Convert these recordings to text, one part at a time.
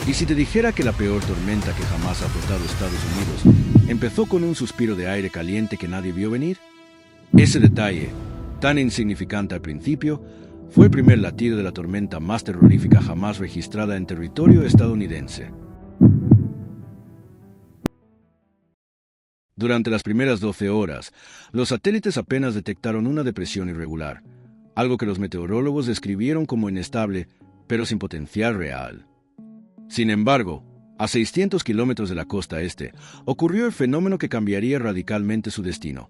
Y si te dijera que la peor tormenta que jamás ha azotado Estados Unidos empezó con un suspiro de aire caliente que nadie vio venir, ese detalle, tan insignificante al principio, fue el primer latido de la tormenta más terrorífica jamás registrada en territorio estadounidense. Durante las primeras 12 horas, los satélites apenas detectaron una depresión irregular, algo que los meteorólogos describieron como inestable, pero sin potencial real. Sin embargo, a 600 kilómetros de la costa este, ocurrió el fenómeno que cambiaría radicalmente su destino.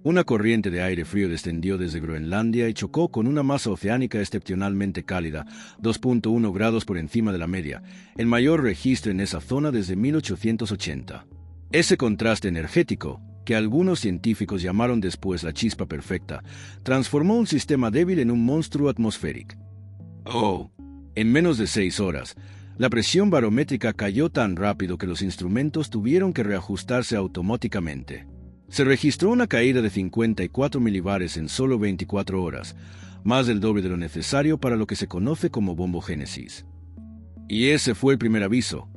Una corriente de aire frío descendió desde Groenlandia y chocó con una masa oceánica excepcionalmente cálida, 2.1 grados por encima de la media, el mayor registro en esa zona desde 1880. Ese contraste energético, que algunos científicos llamaron después la chispa perfecta, transformó un sistema débil en un monstruo atmosférico. En menos de 6 horas, la presión barométrica cayó tan rápido que los instrumentos tuvieron que reajustarse automáticamente. Se registró una caída de 54 milibares en solo 24 horas, más del doble de lo necesario para lo que se conoce como bombogénesis. Y ese fue el primer aviso.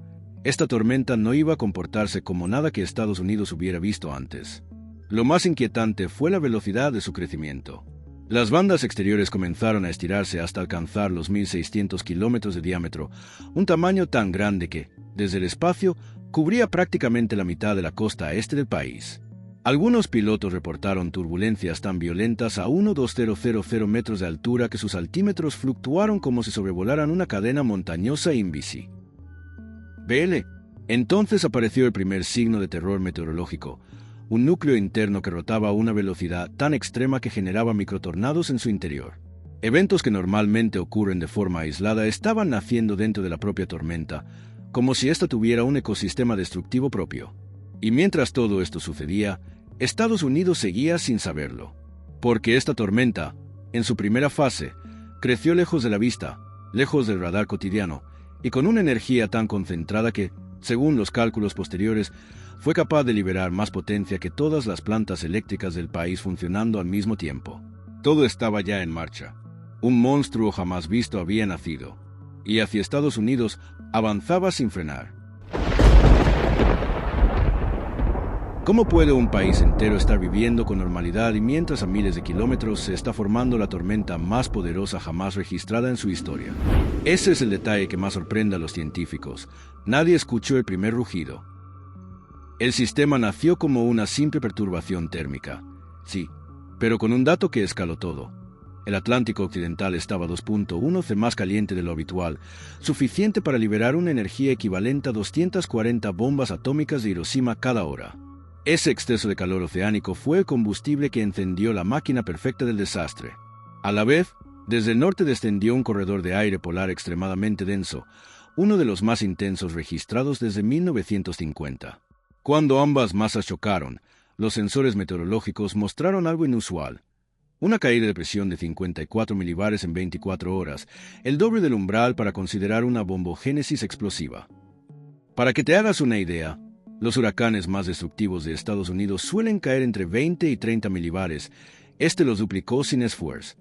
Esta tormenta no iba a comportarse como nada que Estados Unidos hubiera visto antes. Lo más inquietante fue la velocidad de su crecimiento. Las bandas exteriores comenzaron a estirarse hasta alcanzar los 1.600 kilómetros de diámetro, un tamaño tan grande que, desde el espacio, cubría prácticamente la mitad de la costa este del país. Algunos pilotos reportaron turbulencias tan violentas a 1.2000 metros de altura que sus altímetros fluctuaron como si sobrevolaran una cadena montañosa invisible. Entonces apareció el primer signo de terror meteorológico, un núcleo interno que rotaba a una velocidad tan extrema que generaba microtornados en su interior. Eventos que normalmente ocurren de forma aislada estaban naciendo dentro de la propia tormenta, como si ésta tuviera un ecosistema destructivo propio. Y mientras todo esto sucedía, Estados Unidos seguía sin saberlo. Porque esta tormenta, en su primera fase, creció lejos de la vista, lejos del radar cotidiano, y con una energía tan concentrada que, según los cálculos posteriores, fue capaz de liberar más potencia que todas las plantas eléctricas del país funcionando al mismo tiempo. Todo estaba ya en marcha. Un monstruo jamás visto había nacido, y hacia Estados Unidos avanzaba sin frenar. ¿Cómo puede un país entero estar viviendo con normalidad y mientras a miles de kilómetros se está formando la tormenta más poderosa jamás registrada en su historia? Ese es el detalle que más sorprende a los científicos. Nadie escuchó el primer rugido. El sistema nació como una simple perturbación térmica. Sí, pero con un dato que escaló todo. El Atlántico Occidental estaba 2.1 más caliente de lo habitual, suficiente para liberar una energía equivalente a 240 bombas atómicas de Hiroshima cada hora. Ese exceso de calor oceánico fue el combustible que encendió la máquina perfecta del desastre. A la vez, desde el norte descendió un corredor de aire polar extremadamente denso, uno de los más intensos registrados desde 1950. Cuando ambas masas chocaron, los sensores meteorológicos mostraron algo inusual. Una caída de presión de 54 milibares en 24 horas, el doble del umbral para considerar una bombogénesis explosiva. Para que te hagas una idea, los huracanes más destructivos de Estados Unidos suelen caer entre 20 y 30 milibares. Este los duplicó sin esfuerzo.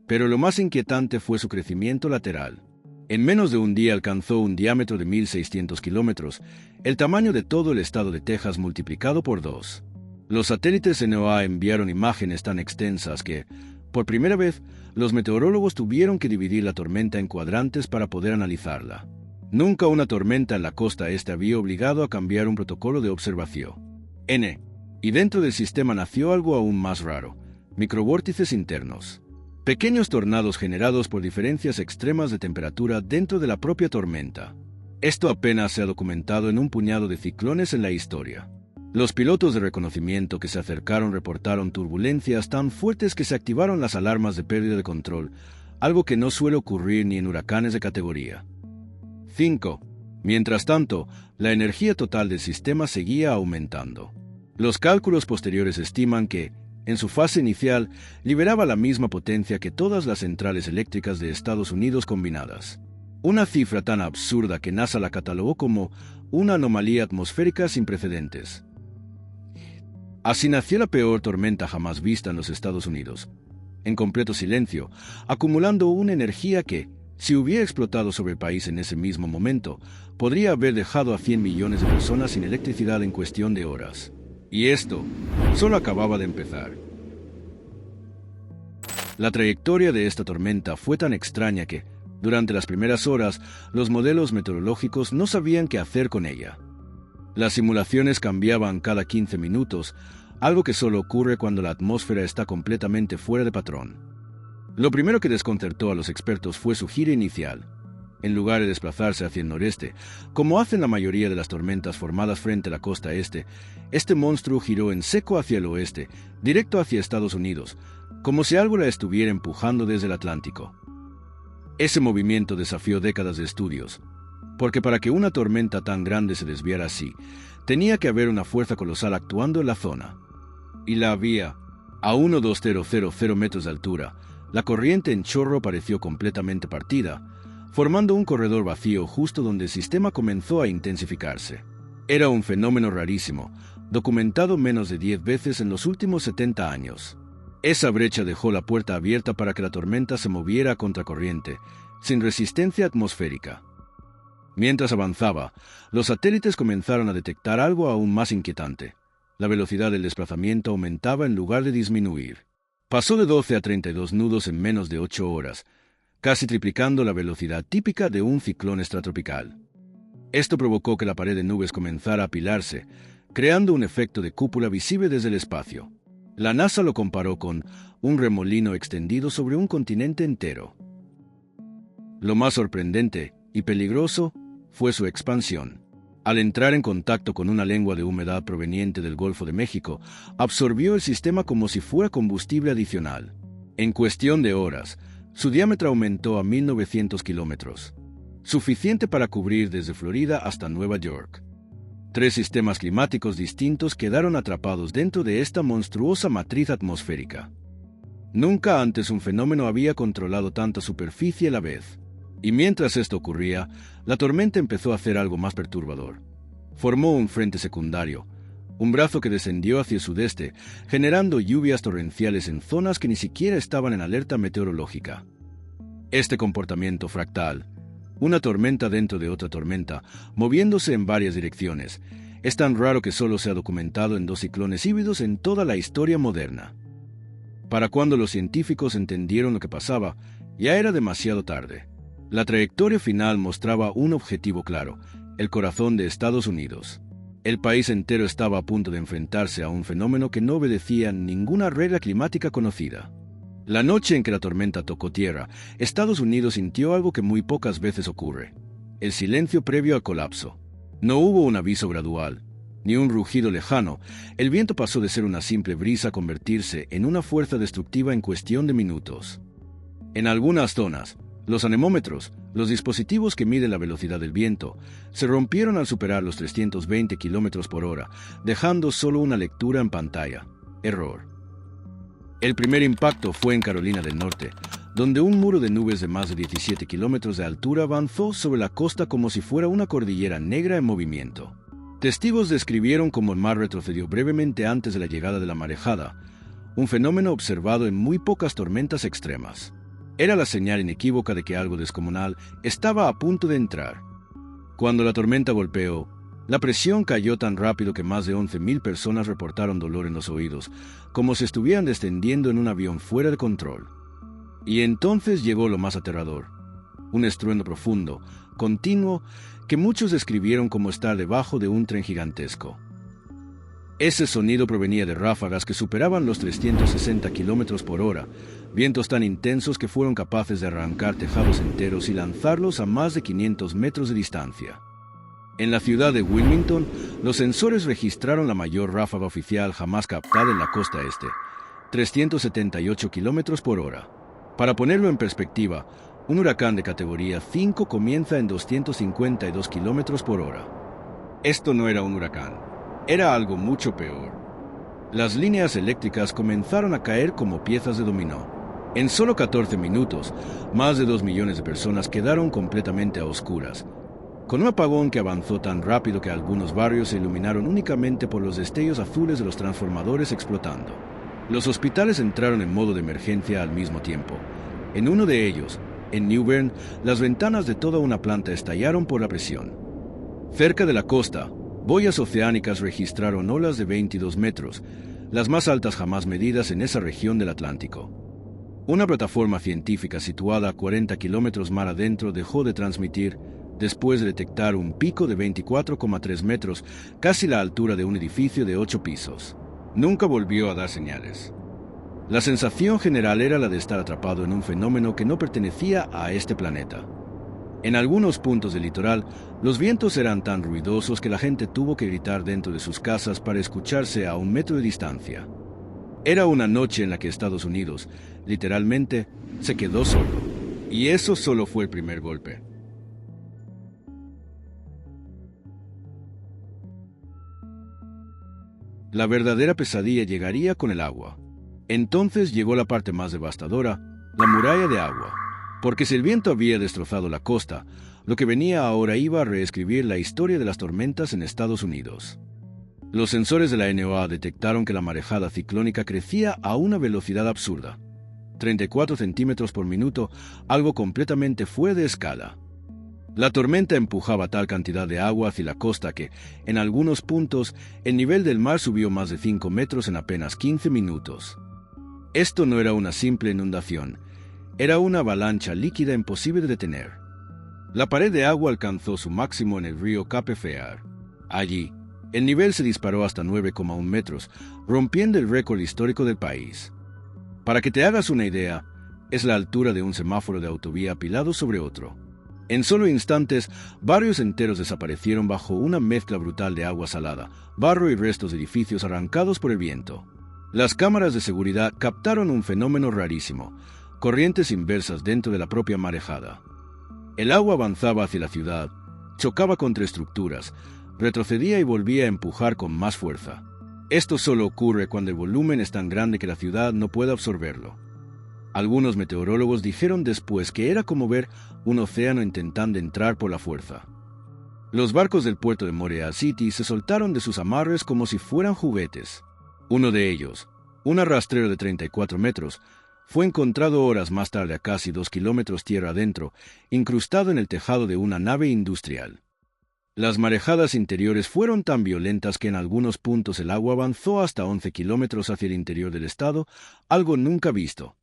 Pero lo más inquietante fue su crecimiento lateral. En menos de un día alcanzó un diámetro de 1.600 kilómetros, el tamaño de todo el estado de Texas multiplicado por 2. Los satélites NOAA enviaron imágenes tan extensas que, por primera vez, los meteorólogos tuvieron que dividir la tormenta en cuadrantes para poder analizarla. Nunca una tormenta en la costa este había obligado a cambiar un protocolo de observación. Y dentro del sistema nació algo aún más raro: microvórtices internos. Pequeños tornados generados por diferencias extremas de temperatura dentro de la propia tormenta. Esto apenas se ha documentado en un puñado de ciclones en la historia. Los pilotos de reconocimiento que se acercaron reportaron turbulencias tan fuertes que se activaron las alarmas de pérdida de control, algo que no suele ocurrir ni en huracanes de categoría 5. Mientras tanto, la energía total del sistema seguía aumentando. Los cálculos posteriores estiman que, en su fase inicial, liberaba la misma potencia que todas las centrales eléctricas de Estados Unidos combinadas. Una cifra tan absurda que NASA la catalogó como una anomalía atmosférica sin precedentes. Así nació la peor tormenta jamás vista en los Estados Unidos, en completo silencio, acumulando una energía que, Si hubiera explotado sobre el país en ese mismo momento, podría haber dejado a 100 millones de personas sin electricidad en cuestión de horas. Y esto solo acababa de empezar. La trayectoria de esta tormenta fue tan extraña que, durante las primeras horas, los modelos meteorológicos no sabían qué hacer con ella. Las simulaciones cambiaban cada 15 minutos, algo que solo ocurre cuando la atmósfera está completamente fuera de patrón. Lo primero que desconcertó a los expertos fue su gira inicial. En lugar de desplazarse hacia el noreste, como hacen la mayoría de las tormentas formadas frente a la costa este, este monstruo giró en seco hacia el oeste, directo hacia Estados Unidos, como si algo la estuviera empujando desde el Atlántico. Ese movimiento desafió décadas de estudios, porque para que una tormenta tan grande se desviara así, tenía que haber una fuerza colosal actuando en la zona. Y la había. A 1,2000 metros de altura, la corriente en chorro pareció completamente partida, formando un corredor vacío justo donde el sistema comenzó a intensificarse. Era un fenómeno rarísimo, documentado menos de 10 veces en los últimos 70 años. Esa brecha dejó la puerta abierta para que la tormenta se moviera a contracorriente, sin resistencia atmosférica. Mientras avanzaba, los satélites comenzaron a detectar algo aún más inquietante. La velocidad del desplazamiento aumentaba en lugar de disminuir. Pasó de 12 a 32 nudos en menos de 8 horas, casi triplicando la velocidad típica de un ciclón extratropical. Esto provocó que la pared de nubes comenzara a apilarse, creando un efecto de cúpula visible desde el espacio. La NASA lo comparó con un remolino extendido sobre un continente entero. Lo más sorprendente y peligroso fue su expansión. Al entrar en contacto con una lengua de humedad proveniente del Golfo de México, absorbió el sistema como si fuera combustible adicional. En cuestión de horas, su diámetro aumentó a 1.900 kilómetros, suficiente para cubrir desde Florida hasta Nueva York. 3 sistemas climáticos distintos quedaron atrapados dentro de esta monstruosa matriz atmosférica. Nunca antes un fenómeno había controlado tanta superficie a la vez. Y mientras esto ocurría, la tormenta empezó a hacer algo más perturbador. Formó un frente secundario, un brazo que descendió hacia el sudeste, generando lluvias torrenciales en zonas que ni siquiera estaban en alerta meteorológica. Este comportamiento fractal, una tormenta dentro de otra tormenta, moviéndose en varias direcciones, es tan raro que solo se ha documentado en 2 ciclones híbridos en toda la historia moderna. Para cuando los científicos entendieron lo que pasaba, ya era demasiado tarde. La trayectoria final mostraba un objetivo claro: el corazón de Estados Unidos. El país entero estaba a punto de enfrentarse a un fenómeno que no obedecía ninguna regla climática conocida. La noche en que la tormenta tocó tierra, Estados Unidos sintió algo que muy pocas veces ocurre: el silencio previo al colapso. No hubo un aviso gradual, ni un rugido lejano. El viento pasó de ser una simple brisa a convertirse en una fuerza destructiva en cuestión de minutos. En algunas zonas, los anemómetros, los dispositivos que miden la velocidad del viento, se rompieron al superar los 320 km por hora, dejando solo una lectura en pantalla: error. El primer impacto fue en Carolina del Norte, donde un muro de nubes de más de 17 kilómetros de altura avanzó sobre la costa como si fuera una cordillera negra en movimiento. Testigos describieron cómo el mar retrocedió brevemente antes de la llegada de la marejada, un fenómeno observado en muy pocas tormentas extremas. Era la señal inequívoca de que algo descomunal estaba a punto de entrar. Cuando la tormenta golpeó, la presión cayó tan rápido que más de 11.000 personas reportaron dolor en los oídos, como si estuvieran descendiendo en un avión fuera de control. Y entonces llegó lo más aterrador: un estruendo profundo, continuo, que muchos describieron como estar debajo de un tren gigantesco. Ese sonido provenía de ráfagas que superaban los 360 km por hora, vientos tan intensos que fueron capaces de arrancar tejados enteros y lanzarlos a más de 500 metros de distancia. En la ciudad de Wilmington, los sensores registraron la mayor ráfaga oficial jamás captada en la costa este: 378 km por hora. Para ponerlo en perspectiva, un huracán de categoría 5 comienza en 252 km por hora. Esto no era un huracán. Era algo mucho peor. Las líneas eléctricas comenzaron a caer como piezas de dominó. En solo 14 minutos, más de 2 millones de personas quedaron completamente a oscuras, con un apagón que avanzó tan rápido que algunos barrios se iluminaron únicamente por los destellos azules de los transformadores explotando. Los hospitales entraron en modo de emergencia al mismo tiempo. En uno de ellos, En New Bern, las ventanas de toda una planta estallaron por la presión. Cerca de la costa, boyas oceánicas registraron olas de 22 metros, las más altas jamás medidas en esa región del Atlántico. Una plataforma científica situada a 40 kilómetros mar adentro dejó de transmitir después de detectar un pico de 24,3 metros, casi la altura de un edificio de 8 pisos. Nunca volvió a dar señales. La sensación general era la de estar atrapado en un fenómeno que no pertenecía a este planeta. En algunos puntos del litoral, los vientos eran tan ruidosos que la gente tuvo que gritar dentro de sus casas para escucharse a 1 metro de distancia. Era una noche en la que Estados Unidos, literalmente, se quedó solo. Y eso solo fue el primer golpe. La verdadera pesadilla llegaría con el agua. Entonces llegó la parte más devastadora, la muralla de agua. Porque si el viento había destrozado la costa, lo que venía ahora iba a reescribir la historia de las tormentas en Estados Unidos. Los sensores de la NOAA detectaron que la marejada ciclónica crecía a una velocidad absurda, 34 centímetros por minuto, algo completamente fuera de escala. La tormenta empujaba tal cantidad de agua hacia la costa que, en algunos puntos, el nivel del mar subió más de 5 metros en apenas 15 minutos. Esto no era una simple inundación, era una avalancha líquida imposible de detener. La pared de agua alcanzó su máximo en el río Cape Fear. Allí, el nivel se disparó hasta 9,1 metros, rompiendo el récord histórico del país. Para que te hagas una idea, es la altura de un semáforo de autovía apilado sobre otro. En solo instantes, barrios enteros desaparecieron bajo una mezcla brutal de agua salada, barro y restos de edificios arrancados por el viento. Las cámaras de seguridad captaron un fenómeno rarísimo, corrientes inversas dentro de la propia marejada. El agua avanzaba hacia la ciudad, chocaba contra estructuras, retrocedía y volvía a empujar con más fuerza. Esto solo ocurre cuando el volumen es tan grande que la ciudad no puede absorberlo. Algunos meteorólogos dijeron después que era como ver un océano intentando entrar por la fuerza. Los barcos del puerto de Morea City se soltaron de sus amarres como si fueran juguetes. Uno de ellos, un arrastrero de 34 metros, fue encontrado horas más tarde a casi 2 kilómetros tierra adentro, incrustado en el tejado de una nave industrial. Las marejadas interiores fueron tan violentas que en algunos puntos el agua avanzó hasta 11 kilómetros hacia el interior del estado, algo nunca visto.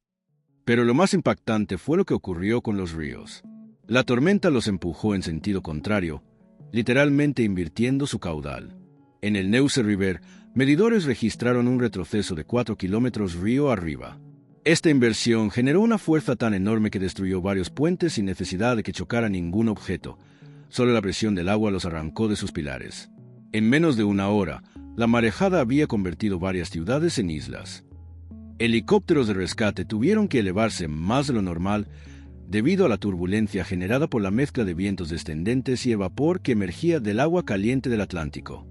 Pero lo más impactante fue lo que ocurrió con los ríos. La tormenta los empujó en sentido contrario, literalmente invirtiendo su caudal. En el Neuse River, medidores registraron un retroceso de 4 kilómetros río arriba. Esta inversión generó una fuerza tan enorme que destruyó varios puentes sin necesidad de que chocara ningún objeto. Solo la presión del agua los arrancó de sus pilares. En menos de una hora, la marejada había convertido varias ciudades en islas. Helicópteros de rescate tuvieron que elevarse más de lo normal debido a la turbulencia generada por la mezcla de vientos descendentes y vapor que emergía del agua caliente del Atlántico.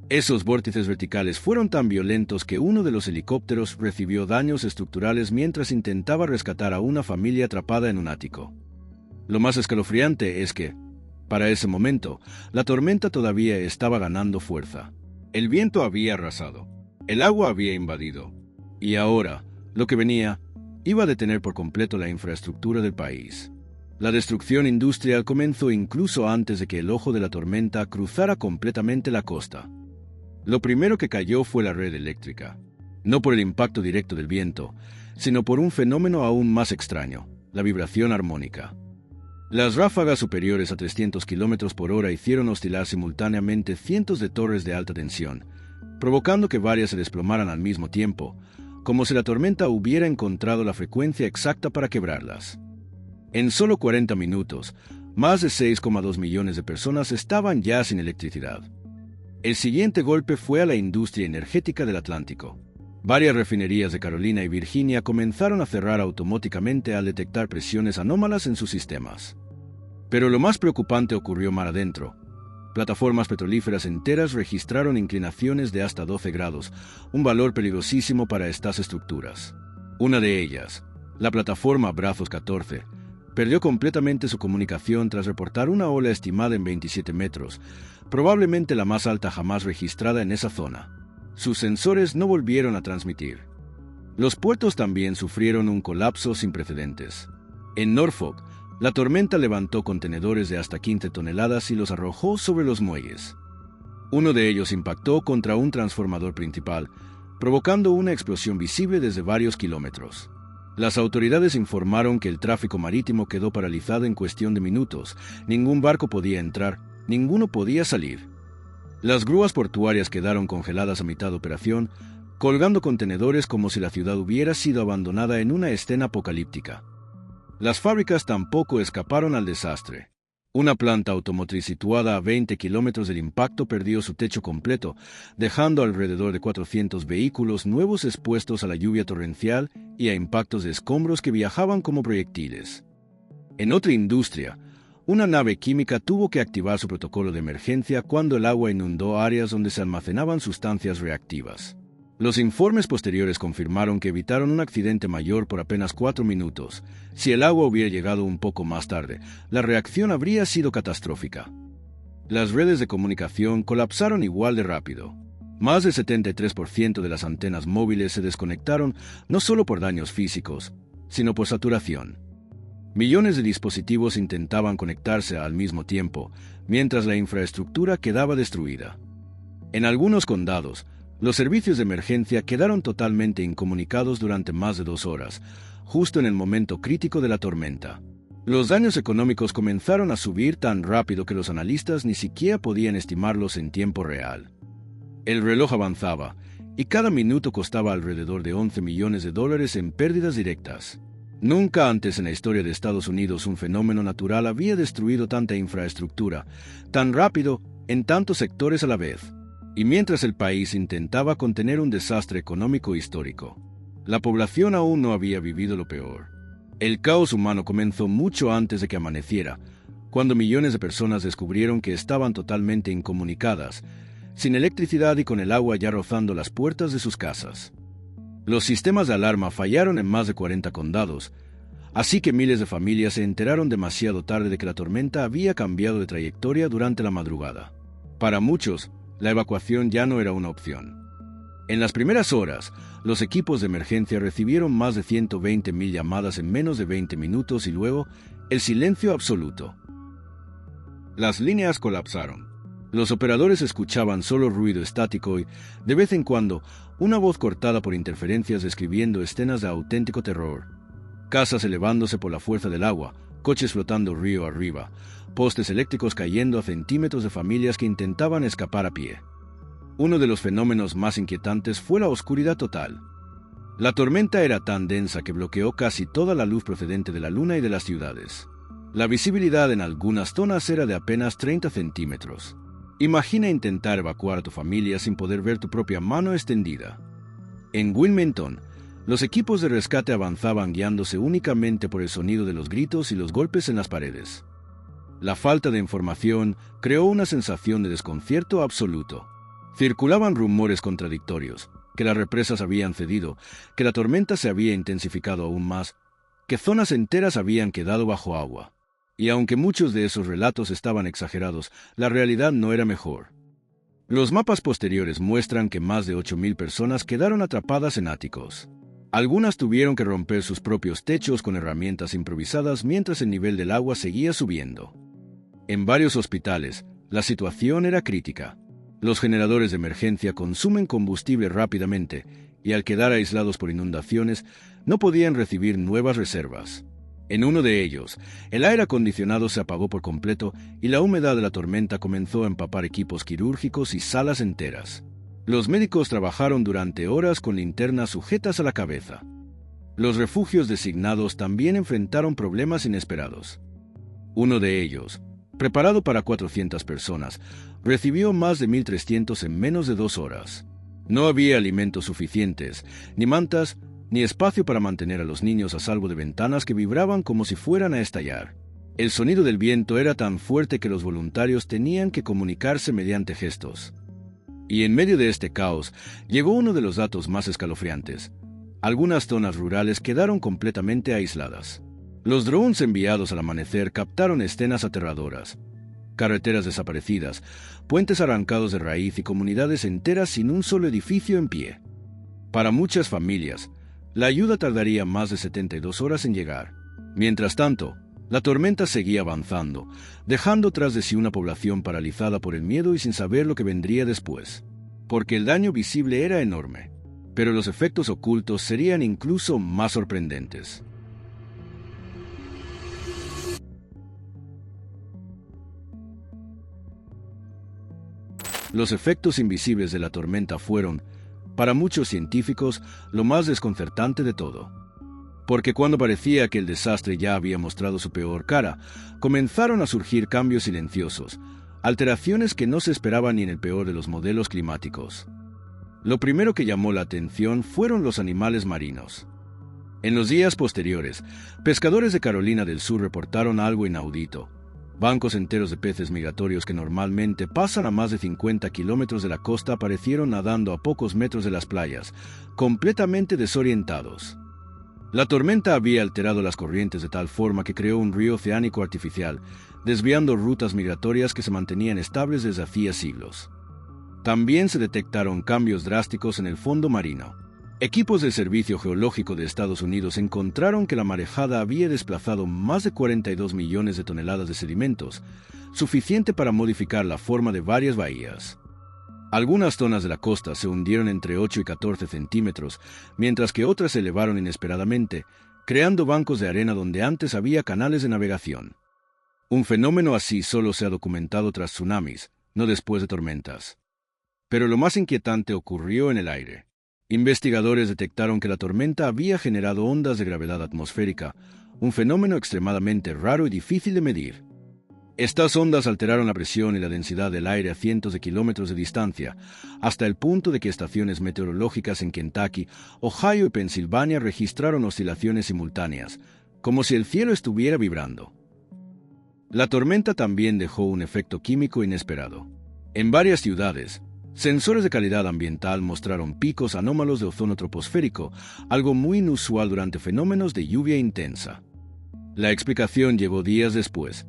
Esos vórtices verticales fueron tan violentos que uno de los helicópteros recibió daños estructurales mientras intentaba rescatar a una familia atrapada en un ático. Lo más escalofriante es que, para ese momento, la tormenta todavía estaba ganando fuerza. El viento había arrasado, el agua había invadido, y ahora, lo que venía, iba a detener por completo la infraestructura del país. La destrucción industrial comenzó incluso antes de que el ojo de la tormenta cruzara completamente la costa. Lo primero que cayó fue la red eléctrica, no por el impacto directo del viento, sino por un fenómeno aún más extraño, la vibración armónica. Las ráfagas superiores a 300 kilómetros por hora hicieron oscilar simultáneamente cientos de torres de alta tensión, provocando que varias se desplomaran al mismo tiempo, como si la tormenta hubiera encontrado la frecuencia exacta para quebrarlas. En solo 40 minutos, más de 6,2 millones de personas estaban ya sin electricidad. El siguiente golpe fue a la industria energética del Atlántico. Varias refinerías de Carolina y Virginia comenzaron a cerrar automáticamente al detectar presiones anómalas en sus sistemas. Pero lo más preocupante ocurrió mar adentro. Plataformas petrolíferas enteras registraron inclinaciones de hasta 12 grados, un valor peligrosísimo para estas estructuras. Una de ellas, la plataforma Brazos 14, perdió completamente su comunicación tras reportar una ola estimada en 27 metros, probablemente la más alta jamás registrada en esa zona. Sus sensores no volvieron a transmitir. Los puertos también sufrieron un colapso sin precedentes. En Norfolk, la tormenta levantó contenedores de hasta 15 toneladas y los arrojó sobre los muelles. Uno de ellos impactó contra un transformador principal, provocando una explosión visible desde varios kilómetros. Las autoridades informaron que el tráfico marítimo quedó paralizado en cuestión de minutos. Ningún barco podía entrar, ninguno podía salir. Las grúas portuarias quedaron congeladas a mitad de operación, colgando contenedores como si la ciudad hubiera sido abandonada en una escena apocalíptica. Las fábricas tampoco escaparon al desastre. Una planta automotriz situada a 20 kilómetros del impacto perdió su techo completo, dejando alrededor de 400 vehículos nuevos expuestos a la lluvia torrencial y a impactos de escombros que viajaban como proyectiles. En otra industria, una nave química tuvo que activar su protocolo de emergencia cuando el agua inundó áreas donde se almacenaban sustancias reactivas. Los informes posteriores confirmaron que evitaron un accidente mayor por apenas 4 minutos. Si el agua hubiera llegado un poco más tarde, la reacción habría sido catastrófica. Las redes de comunicación colapsaron igual de rápido. Más del 73% de las antenas móviles se desconectaron no solo por daños físicos, sino por saturación. Millones de dispositivos intentaban conectarse al mismo tiempo, mientras la infraestructura quedaba destruida. En algunos condados, los servicios de emergencia quedaron totalmente incomunicados durante más de 2 horas, justo en el momento crítico de la tormenta. Los daños económicos comenzaron a subir tan rápido que los analistas ni siquiera podían estimarlos en tiempo real. El reloj avanzaba, y cada minuto costaba alrededor de $11 millones en pérdidas directas. Nunca antes en la historia de Estados Unidos un fenómeno natural había destruido tanta infraestructura, tan rápido, en tantos sectores a la vez. Y mientras el país intentaba contener un desastre económico histórico, la población aún no había vivido lo peor. El caos humano comenzó mucho antes de que amaneciera, cuando millones de personas descubrieron que estaban totalmente incomunicadas, sin electricidad y con el agua ya rozando las puertas de sus casas. Los sistemas de alarma fallaron en más de 40 condados, así que miles de familias se enteraron demasiado tarde de que la tormenta había cambiado de trayectoria durante la madrugada. Para muchos, la evacuación ya no era una opción. En las primeras horas, los equipos de emergencia recibieron más de 120,000 llamadas en menos de 20 minutos y luego, el silencio absoluto. Las líneas colapsaron. Los operadores escuchaban solo ruido estático y, de vez en cuando, una voz cortada por interferencias describiendo escenas de auténtico terror. Casas elevándose por la fuerza del agua, coches flotando río arriba, postes eléctricos cayendo a centímetros de familias que intentaban escapar a pie. Uno de los fenómenos más inquietantes fue la oscuridad total. La tormenta era tan densa que bloqueó casi toda la luz procedente de la luna y de las ciudades. La visibilidad en algunas zonas era de apenas 30 centímetros. Imagina intentar evacuar a tu familia sin poder ver tu propia mano extendida. En Wilmington, los equipos de rescate avanzaban guiándose únicamente por el sonido de los gritos y los golpes en las paredes. La falta de información creó una sensación de desconcierto absoluto. Circulaban rumores contradictorios, que las represas habían cedido, que la tormenta se había intensificado aún más, que zonas enteras habían quedado bajo agua. Y aunque muchos de esos relatos estaban exagerados, la realidad no era mejor. Los mapas posteriores muestran que más de 8,000 personas quedaron atrapadas en áticos. Algunas tuvieron que romper sus propios techos con herramientas improvisadas mientras el nivel del agua seguía subiendo. En varios hospitales, la situación era crítica. Los generadores de emergencia consumen combustible rápidamente y al quedar aislados por inundaciones, no podían recibir nuevas reservas. En uno de ellos, el aire acondicionado se apagó por completo y la humedad de la tormenta comenzó a empapar equipos quirúrgicos y salas enteras. Los médicos trabajaron durante horas con linternas sujetas a la cabeza. Los refugios designados también enfrentaron problemas inesperados. Uno de ellos, preparado para 400 personas, recibió más de 1,300 en menos de 2 horas. No había alimentos suficientes, ni mantas, ni espacio para mantener a los niños a salvo de ventanas que vibraban como si fueran a estallar. El sonido del viento era tan fuerte que los voluntarios tenían que comunicarse mediante gestos. Y en medio de este caos, llegó uno de los datos más escalofriantes. Algunas zonas rurales quedaron completamente aisladas. Los drones enviados al amanecer captaron escenas aterradoras. Carreteras desaparecidas, puentes arrancados de raíz y comunidades enteras sin un solo edificio en pie. Para muchas familias, la ayuda tardaría más de 72 horas en llegar. Mientras tanto, la tormenta seguía avanzando, dejando tras de sí una población paralizada por el miedo y sin saber lo que vendría después. Porque el daño visible era enorme, pero los efectos ocultos serían incluso más sorprendentes. Los efectos invisibles de la tormenta fueron, para muchos científicos, lo más desconcertante de todo. Porque cuando parecía que el desastre ya había mostrado su peor cara, comenzaron a surgir cambios silenciosos, alteraciones que no se esperaban ni en el peor de los modelos climáticos. Lo primero que llamó la atención fueron los animales marinos. En los días posteriores, pescadores de Carolina del Sur reportaron algo inaudito. Bancos enteros de peces migratorios que normalmente pasan a más de 50 kilómetros de la costa aparecieron nadando a pocos metros de las playas, completamente desorientados. La tormenta había alterado las corrientes de tal forma que creó un río oceánico artificial, desviando rutas migratorias que se mantenían estables desde hacía siglos. También se detectaron cambios drásticos en el fondo marino. Equipos del Servicio Geológico de Estados Unidos encontraron que la marejada había desplazado más de 42 millones de toneladas de sedimentos, suficiente para modificar la forma de varias bahías. Algunas zonas de la costa se hundieron entre 8 y 14 centímetros, mientras que otras se elevaron inesperadamente, creando bancos de arena donde antes había canales de navegación. Un fenómeno así solo se ha documentado tras tsunamis, no después de tormentas. Pero lo más inquietante ocurrió en el aire. Investigadores detectaron que la tormenta había generado ondas de gravedad atmosférica, un fenómeno extremadamente raro y difícil de medir. Estas ondas alteraron la presión y la densidad del aire a cientos de kilómetros de distancia, hasta el punto de que estaciones meteorológicas en Kentucky, Ohio y Pensilvania registraron oscilaciones simultáneas, como si el cielo estuviera vibrando. La tormenta también dejó un efecto químico inesperado. En varias ciudades, sensores de calidad ambiental mostraron picos anómalos de ozono troposférico, algo muy inusual durante fenómenos de lluvia intensa. La explicación llegó días después.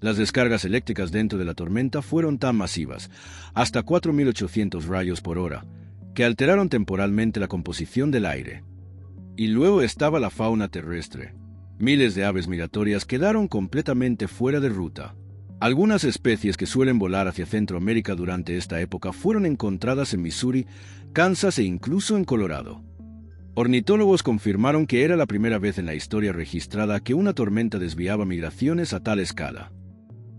Las descargas eléctricas dentro de la tormenta fueron tan masivas, hasta 4.800 rayos por hora, que alteraron temporalmente la composición del aire. Y luego estaba la fauna terrestre. Miles de aves migratorias quedaron completamente fuera de ruta. Algunas especies que suelen volar hacia Centroamérica durante esta época fueron encontradas en Missouri, Kansas e incluso en Colorado. Ornitólogos confirmaron que era la primera vez en la historia registrada que una tormenta desviaba migraciones a tal escala.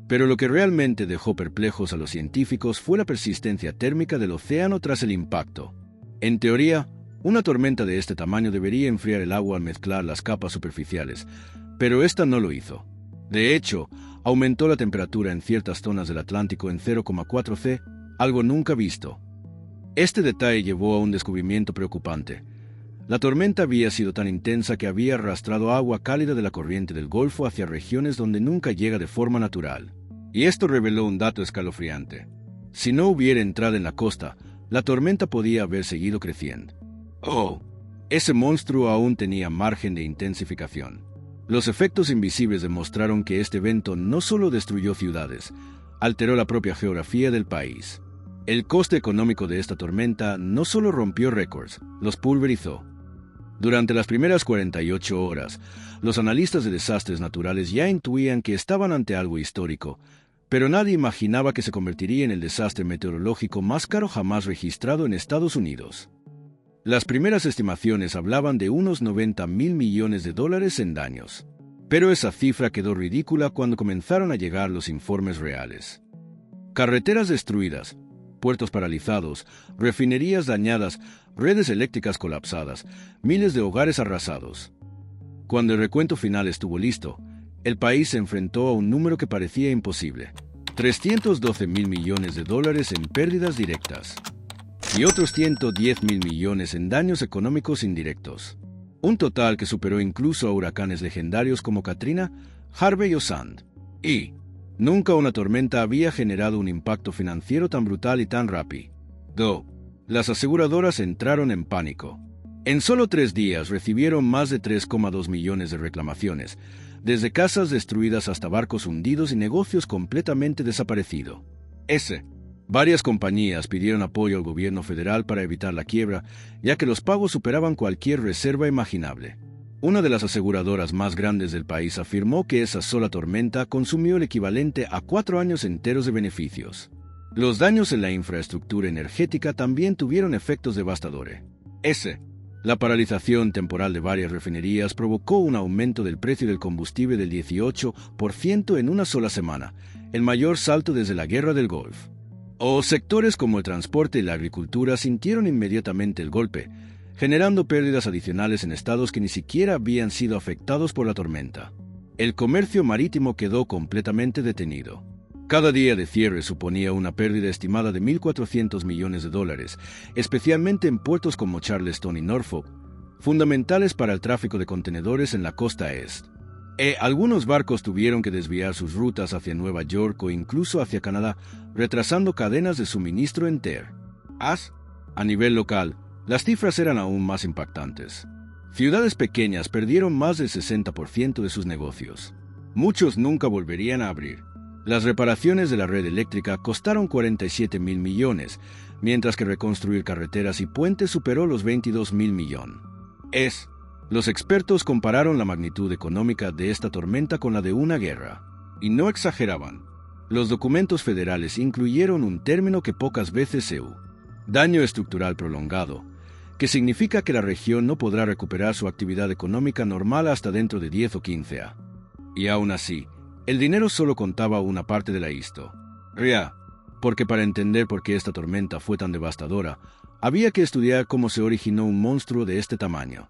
Pero lo que realmente dejó perplejos a los científicos fue la persistencia térmica del océano tras el impacto. En teoría, una tormenta de este tamaño debería enfriar el agua al mezclar las capas superficiales, pero esta no lo hizo. De hecho, aumentó la temperatura en ciertas zonas del Atlántico en 0,4 C, algo nunca visto. Este detalle llevó a un descubrimiento preocupante. La tormenta había sido tan intensa que había arrastrado agua cálida de la corriente del Golfo hacia regiones donde nunca llega de forma natural. Y esto reveló un dato escalofriante. Si no hubiera entrado en la costa, la tormenta podía haber seguido creciendo. ¡Oh! Ese monstruo aún tenía margen de intensificación. Los efectos invisibles demostraron que este evento no solo destruyó ciudades, alteró la propia geografía del país. El coste económico de esta tormenta no solo rompió récords, los pulverizó. Durante las primeras 48 horas, los analistas de desastres naturales ya intuían que estaban ante algo histórico, pero nadie imaginaba que se convertiría en el desastre meteorológico más caro jamás registrado en Estados Unidos. Las primeras estimaciones hablaban de unos $90.000 millones en daños, pero esa cifra quedó ridícula cuando comenzaron a llegar los informes reales. Carreteras destruidas, puertos paralizados, refinerías dañadas, redes eléctricas colapsadas, miles de hogares arrasados. Cuando el recuento final estuvo listo, el país se enfrentó a un número que parecía imposible: $312.000 millones en pérdidas directas y otros $110.000 millones en daños económicos indirectos. Un total que superó incluso a huracanes legendarios como Katrina, Harvey o Sandy. Y nunca una tormenta había generado un impacto financiero tan brutal y tan rápido. Las aseguradoras entraron en pánico. En solo 3 días recibieron más de 3,2 millones de reclamaciones, desde casas destruidas hasta barcos hundidos y negocios completamente desaparecidos. Varias compañías pidieron apoyo al gobierno federal para evitar la quiebra, ya que los pagos superaban cualquier reserva imaginable. Una de las aseguradoras más grandes del país afirmó que esa sola tormenta consumió el equivalente a 4 años enteros de beneficios. Los daños en la infraestructura energética también tuvieron efectos devastadores. La paralización temporal de varias refinerías provocó un aumento del precio del combustible del 18% en una sola semana, el mayor salto desde la Guerra del Golfo. Sectores como el transporte y la agricultura sintieron inmediatamente el golpe, generando pérdidas adicionales en estados que ni siquiera habían sido afectados por la tormenta. El comercio marítimo quedó completamente detenido. Cada día de cierre suponía una pérdida estimada de $1.400 millones, especialmente en puertos como Charleston y Norfolk, fundamentales para el tráfico de contenedores en la costa este. Algunos barcos tuvieron que desviar sus rutas hacia Nueva York o incluso hacia Canadá, retrasando cadenas de suministro enteras. A nivel local, las cifras eran aún más impactantes. Ciudades pequeñas perdieron más del 60% de sus negocios. Muchos nunca volverían a abrir. Las reparaciones de la red eléctrica costaron $47.000 millones, mientras que reconstruir carreteras y puentes superó los $22.000 millones. Los expertos compararon la magnitud económica de esta tormenta con la de una guerra, y no exageraban. Los documentos federales incluyeron un término que pocas veces se usa: daño estructural prolongado, que significa que la región no podrá recuperar su actividad económica normal hasta dentro de 10 o 15 años. Y aún así, el dinero solo contaba una parte de la historia, porque para entender por qué esta tormenta fue tan devastadora, había que estudiar cómo se originó un monstruo de este tamaño.